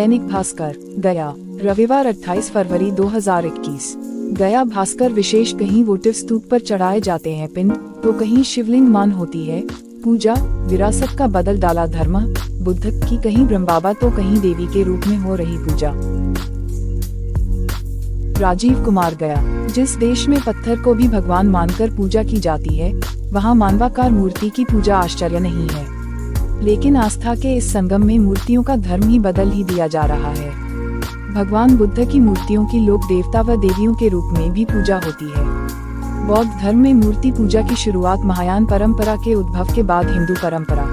दैनिक भास्कर, गया, रविवार 28 फरवरी 2021। गया भास्कर विशेष, कहीं वोटिव स्तूप पर चढ़ाए जाते हैं पिंड, तो कहीं शिवलिंग मान होती है पूजा। विरासत का बदल डाला धर्म, बुद्ध की कहीं ब्रह्मबाबा तो कहीं देवी के रूप में हो रही पूजा। राजीव कुमार, गया, जिस देश में पत्थर को भी भगवान मानकर पूजा की जाती है, वहाँ मानवाकार मूर्ति की पूजा आश्चर्य नहीं है। लेकिन आस्था के इस संगम में मूर्तियों का धर्म ही बदल ही दिया जा रहा है। भगवान बुद्ध की मूर्तियों की लोक देवता व देवियों के रूप में भी पूजा होती है। बौद्ध धर्म में मूर्ति पूजा की शुरुआत महायान परंपरा के उद्भव के बाद हिंदू परंपरा।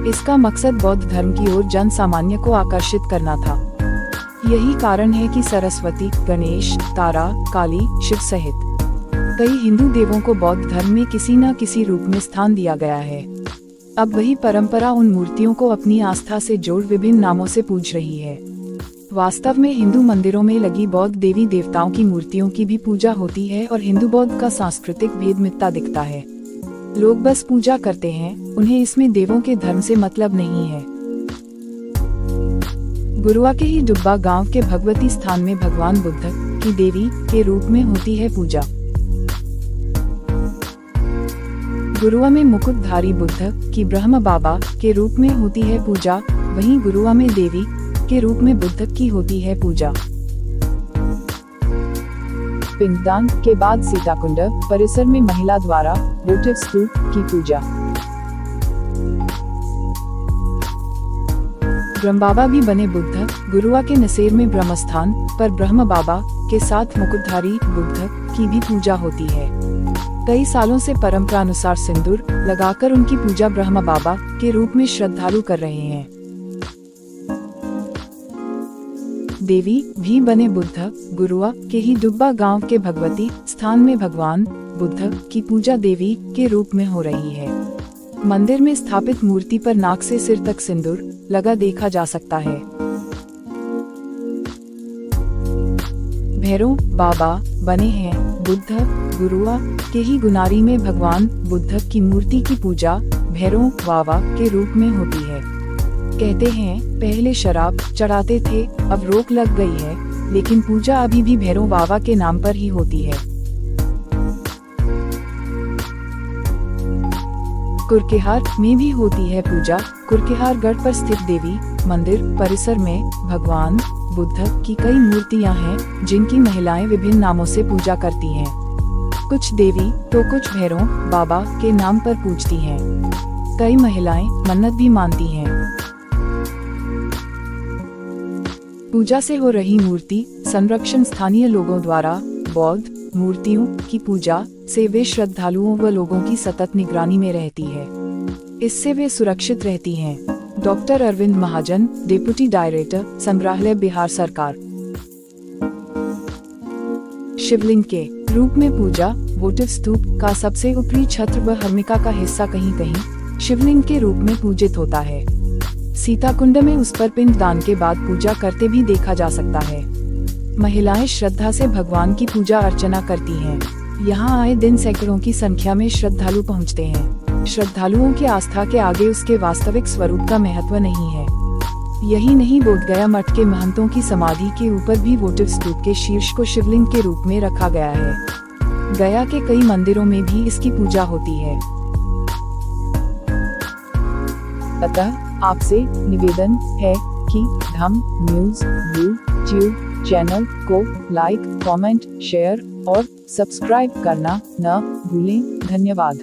इसका मकसद बौद्ध धर्म की ओर जन सामान्य को आकर्षित करना था। यही कारण है कि सरस्वती, गणेश, तारा, काली, शिव सहित कई हिंदू देवों को बौद्ध धर्म में किसी न किसी रूप में स्थान दिया गया है। अब वही परंपरा उन मूर्तियों को अपनी आस्था से जोड़ विभिन्न नामों से पूज रही है। वास्तव में हिंदू मंदिरों में लगी बौद्ध देवी देवताओं की मूर्तियों की भी पूजा होती है और हिंदू बौद्ध का सांस्कृतिक भेद मिटता दिखता है। लोग बस पूजा करते हैं, उन्हें इसमें देवों के धर्म से मतलब नहीं है। गुरुआ के ही डुब्बा गांव के भगवती स्थान में भगवान बुद्ध की देवी के रूप में होती है पूजा। गुरुआ में मुकुटधारी बुद्ध की ब्रह्म बाबा के रूप में होती है पूजा, वहीं गुरुआ में देवी के रूप में बुद्ध की होती है पूजा। पिंडदान के बाद सीताकुंड परिसर में महिला द्वारा वोटिव स्तूप की पूजा। ब्रह्मबाबा भी बने बुद्ध, गुरुआ के नसेर में ब्रह्मस्थान पर ब्रह्म बाबा के साथ मुकुटधारी बुद्ध की भी पूजा होती है। कई सालों से परंपरानुसार सिंदूर लगाकर उनकी पूजा ब्रह्म बाबा के रूप में श्रद्धालु कर रहे हैं। देवी भी बने बुद्ध, गुरुआ के ही डुब्बा गांव के भगवती स्थान में भगवान बुद्ध की पूजा देवी के रूप में हो रही है। मंदिर में स्थापित मूर्ति पर नाक से सिर तक सिंदूर लगा देखा जा सकता है। भैरव बाबा बने हैं बुद्ध, गुरुआ के ही गुनारी में भगवान बुद्ध की मूर्ति की पूजा भैरव बाबा के रूप में होती है। कहते हैं पहले शराब चढ़ाते थे, अब रोक लग गई है, लेकिन पूजा अभी भी भैरव बाबा के नाम पर ही होती है। कुरकेहार में भी होती है पूजा। कुरकेहार गढ़ पर स्थित देवी मंदिर परिसर में भगवान बुद्ध की कई मूर्तियां हैं, जिनकी महिलाएं विभिन्न नामों से पूजा करती हैं। कुछ देवी तो कुछ भैरव बाबा के नाम पर पूजती हैं। कई महिलाएं मन्नत भी मानती हैं। पूजा से हो रही मूर्ति संरक्षण स्थानीय लोगों द्वारा बौद्ध मूर्तियों की पूजा से वे श्रद्धालुओं व लोगों की सतत निगरानी में रहती है। इससे वे सुरक्षित रहती हैं। डॉक्टर अरविंद महाजन, डिप्टी डायरेक्टर, संग्रहालय, बिहार सरकार। शिवलिंग के रूप में पूजा। वोटिव स्तूप का सबसे ऊपरी छत्र व हर्मिका का हिस्सा कहीं कहीं शिवलिंग के रूप में पूजित होता है। सीताकुंड में उस पर पिंड दान के बाद पूजा करते भी देखा जा सकता है। महिलाएं श्रद्धा से भगवान की पूजा अर्चना करती हैं। यहाँ आए दिन सैकड़ों की संख्या में श्रद्धालु पहुँचते हैं। श्रद्धालुओं की आस्था के आगे उसके वास्तविक स्वरूप का महत्व नहीं है। यही नहीं, बोधगया मठ के महंतों की समाधि के ऊपर भी वोटिव स्तूप के शीर्ष को शिवलिंग के रूप में रखा गया है। गया के कई मंदिरों में भी इसकी पूजा होती है। अतः आपसे निवेदन है कि धम न्यूज यूट्यूब चैनल को लाइक, कमेंट, शेयर और सब्सक्राइब करना न भूलें। धन्यवाद।